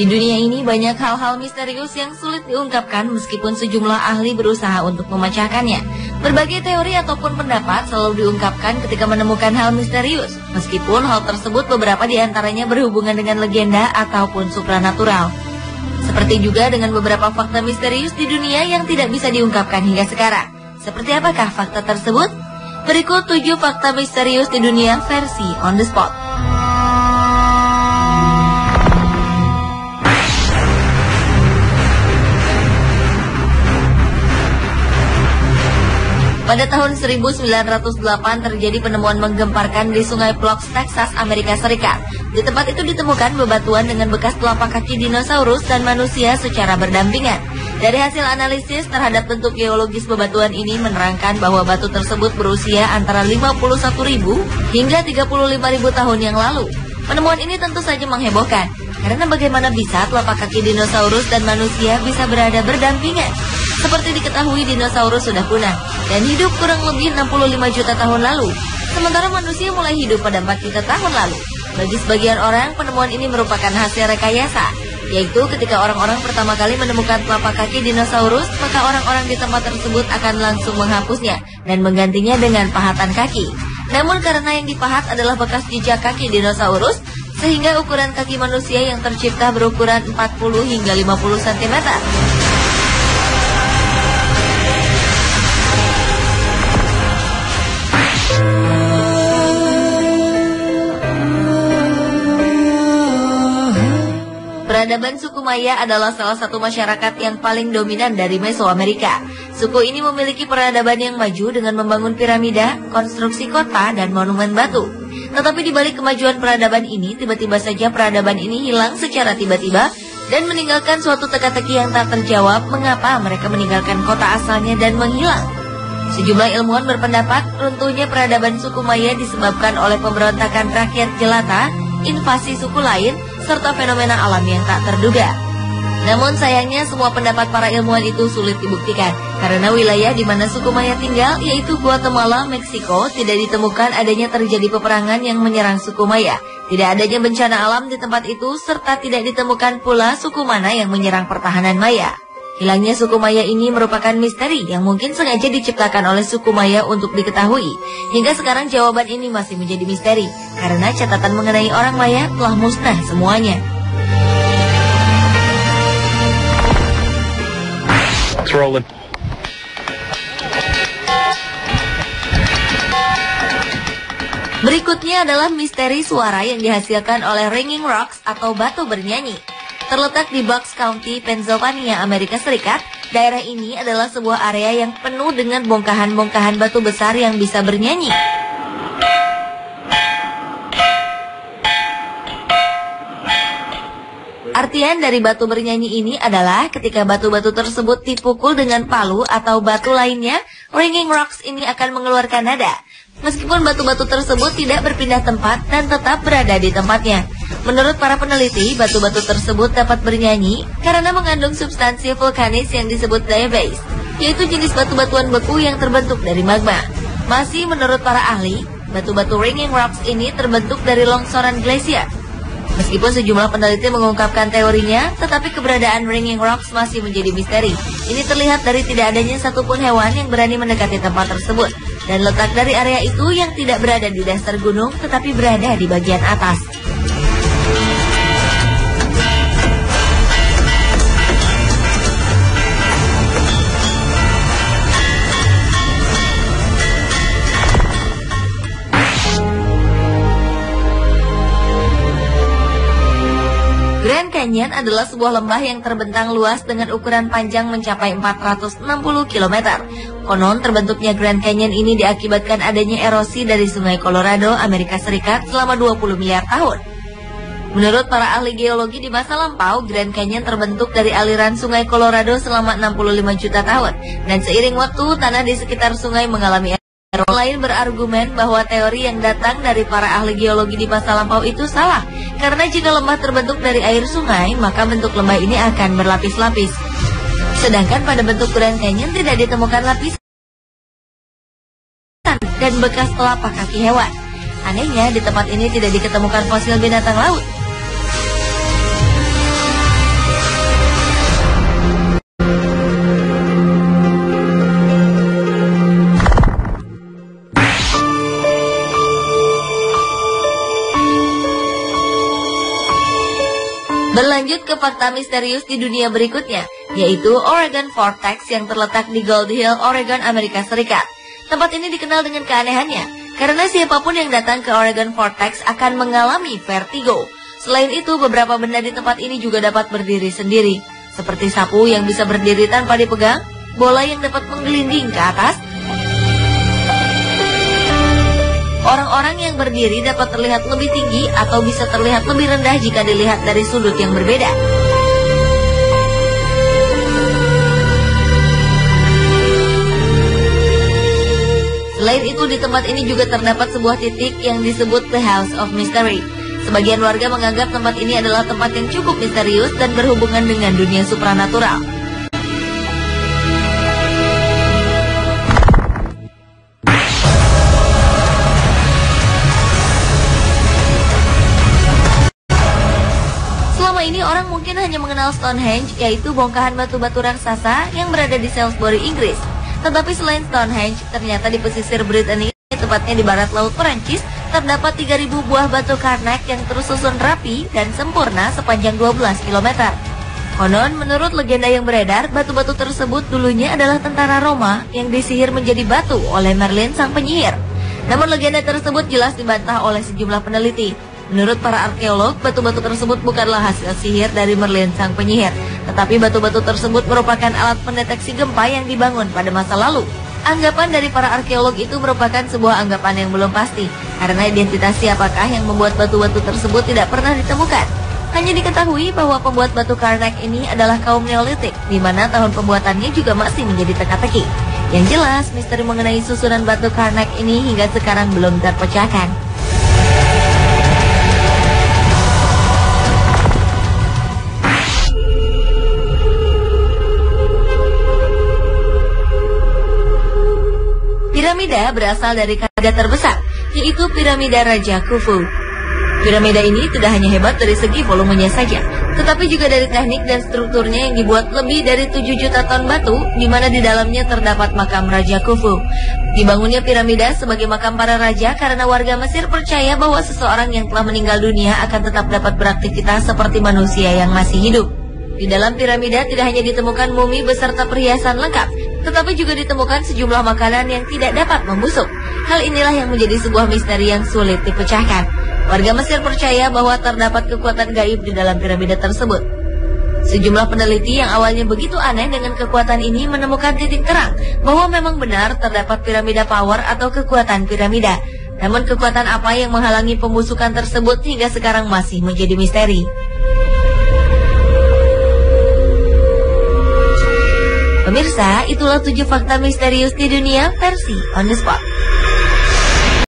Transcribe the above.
Di dunia ini banyak hal-hal misterius yang sulit diungkapkan meskipun sejumlah ahli berusaha untuk memecahkannya. Berbagai teori ataupun pendapat selalu diungkapkan ketika menemukan hal misterius, meskipun hal tersebut beberapa diantaranya berhubungan dengan legenda ataupun supranatural. Seperti juga dengan beberapa fakta misterius di dunia yang tidak bisa diungkapkan hingga sekarang. Seperti apakah fakta tersebut? Berikut 7 fakta misterius di dunia versi on the spot. Pada tahun 1908 terjadi penemuan menggemparkan di Sungai Plox, Texas, Amerika Serikat. Di tempat itu ditemukan bebatuan dengan bekas telapak kaki dinosaurus dan manusia secara berdampingan. Dari hasil analisis terhadap bentuk geologis bebatuan ini menerangkan bahwa batu tersebut berusia antara 51.000 hingga 35.000 tahun yang lalu. Penemuan ini tentu saja menghebohkan, karena bagaimana bisa telapak kaki dinosaurus dan manusia bisa berada berdampingan? Seperti diketahui dinosaurus sudah punah dan hidup kurang lebih 65 juta tahun lalu. Sementara manusia mulai hidup pada 4 juta tahun lalu. Bagi sebagian orang, penemuan ini merupakan hasil rekayasa, yaitu ketika orang-orang pertama kali menemukan telapak kaki dinosaurus, maka orang-orang di tempat tersebut akan langsung menghapusnya dan menggantinya dengan pahatan kaki. Namun karena yang dipahat adalah bekas jejak kaki dinosaurus, sehingga ukuran kaki manusia yang tercipta berukuran 40 hingga 50 cm. Peradaban suku Maya adalah salah satu masyarakat yang paling dominan dari Mesoamerika. Suku ini memiliki peradaban yang maju dengan membangun piramida, konstruksi kota, dan monumen batu. Tetapi di balik kemajuan peradaban ini, tiba-tiba saja peradaban ini hilang secara tiba-tiba dan meninggalkan suatu teka-teki yang tak terjawab mengapa mereka meninggalkan kota asalnya dan menghilang. Sejumlah ilmuwan berpendapat runtuhnya peradaban suku Maya disebabkan oleh pemberontakan rakyat jelata, invasi suku lain, serta fenomena alam yang tak terduga. Namun sayangnya semua pendapat para ilmuwan itu sulit dibuktikan, karena wilayah di mana suku Maya tinggal, yaitu Guatemala, Meksiko, tidak ditemukan adanya terjadi peperangan yang menyerang suku Maya. Tidak adanya bencana alam di tempat itu, serta tidak ditemukan pula suku mana yang menyerang pertahanan Maya. Hilangnya suku Maya ini merupakan misteri yang mungkin sengaja diciptakan oleh suku Maya untuk diketahui. Hingga sekarang jawaban ini masih menjadi misteri, karena catatan mengenai orang Maya telah musnah semuanya. Berikutnya adalah misteri suara yang dihasilkan oleh ringing rocks atau batu bernyanyi. Terletak di Bucks County, Pennsylvania, Amerika Serikat, daerah ini adalah sebuah area yang penuh dengan bongkahan-bongkahan batu besar yang bisa bernyanyi. Artian dari batu bernyanyi ini adalah ketika batu-batu tersebut dipukul dengan palu atau batu lainnya, ringing rocks ini akan mengeluarkan nada. Meskipun batu-batu tersebut tidak berpindah tempat dan tetap berada di tempatnya. Menurut para peneliti, batu-batu tersebut dapat bernyanyi karena mengandung substansi vulkanis yang disebut diabase, yaitu jenis batu-batuan beku yang terbentuk dari magma. Masih menurut para ahli, batu-batu ringing rocks ini terbentuk dari longsoran glasier. Meskipun sejumlah peneliti mengungkapkan teorinya, tetapi keberadaan ringing rocks masih menjadi misteri. Ini terlihat dari tidak adanya satupun hewan yang berani mendekati tempat tersebut. Dan letak dari area itu yang tidak berada di dasar gunung, tetapi berada di bagian atas. Grand Canyon adalah sebuah lembah yang terbentang luas dengan ukuran panjang mencapai 460 km. Konon terbentuknya Grand Canyon ini diakibatkan adanya erosi dari Sungai Colorado, Amerika Serikat selama 20 miliar tahun. Menurut para ahli geologi di masa lampau, Grand Canyon terbentuk dari aliran Sungai Colorado selama 65 juta tahun. Dan seiring waktu, tanah di sekitar sungai mengalami erosi. Lain berargumen bahwa teori yang datang dari para ahli geologi di masa lampau itu salah. Karena jika lembah terbentuk dari air sungai, maka bentuk lembah ini akan berlapis-lapis. Sedangkan pada bentuk Grand Canyon tidak ditemukan lapisan dan bekas telapak kaki hewan. Anehnya, di tempat ini tidak diketemukan fosil binatang laut. Lanjut ke fakta misterius di dunia berikutnya, yaitu Oregon Vortex yang terletak di Gold Hill, Oregon, Amerika Serikat. Tempat ini dikenal dengan keanehannya, karena siapapun yang datang ke Oregon Vortex akan mengalami vertigo. Selain itu, beberapa benda di tempat ini juga dapat berdiri sendiri, seperti sapu yang bisa berdiri tanpa dipegang, bola yang dapat menggelinding ke atas. Orang-orang yang berdiri dapat terlihat lebih tinggi atau bisa terlihat lebih rendah jika dilihat dari sudut yang berbeda. Selain itu, di tempat ini juga terdapat sebuah titik yang disebut The House of Mystery. Sebagian warga menganggap tempat ini adalah tempat yang cukup misterius dan berhubungan dengan dunia supranatural. Selama ini orang mungkin hanya mengenal Stonehenge, yaitu bongkahan batu-batu raksasa yang berada di Salisbury, Inggris. Tetapi selain Stonehenge, ternyata di pesisir Britania, tepatnya di barat laut Perancis, terdapat 3.000 buah batu karnak yang tersusun rapi dan sempurna sepanjang 12 km. Konon, menurut legenda yang beredar, batu-batu tersebut dulunya adalah tentara Roma yang disihir menjadi batu oleh Merlin sang penyihir. Namun legenda tersebut jelas dibantah oleh sejumlah peneliti. Menurut para arkeolog, batu-batu tersebut bukanlah hasil sihir dari Merlin sang penyihir, tetapi batu-batu tersebut merupakan alat pendeteksi gempa yang dibangun pada masa lalu. Anggapan dari para arkeolog itu merupakan sebuah anggapan yang belum pasti, karena identitas siapakah yang membuat batu-batu tersebut tidak pernah ditemukan. Hanya diketahui bahwa pembuat batu karnak ini adalah kaum Neolitik, di mana tahun pembuatannya juga masih menjadi teka-teki. Yang jelas, misteri mengenai susunan batu karnak ini hingga sekarang belum terpecahkan. Piramida berasal dari kata terbesar, yaitu piramida Raja Khufu. Piramida ini tidak hanya hebat dari segi volumenya saja, tetapi juga dari teknik dan strukturnya yang dibuat lebih dari 7 juta ton batu, di mana di dalamnya terdapat makam Raja Khufu. Dibangunnya piramida sebagai makam para raja karena warga Mesir percaya bahwa seseorang yang telah meninggal dunia akan tetap dapat beraktivitas seperti manusia yang masih hidup. Di dalam piramida tidak hanya ditemukan mumi beserta perhiasan lengkap, tetapi juga ditemukan sejumlah makanan yang tidak dapat membusuk. Hal inilah yang menjadi sebuah misteri yang sulit dipecahkan. Warga Mesir percaya bahwa terdapat kekuatan gaib di dalam piramida tersebut. Sejumlah peneliti yang awalnya begitu aneh dengan kekuatan ini menemukan titik terang bahwa memang benar terdapat piramida power atau kekuatan piramida. Namun kekuatan apa yang menghalangi pembusukan tersebut hingga sekarang masih menjadi misteri. Pemirsa, itulah 7 fakta misterius di dunia versi On The Spot.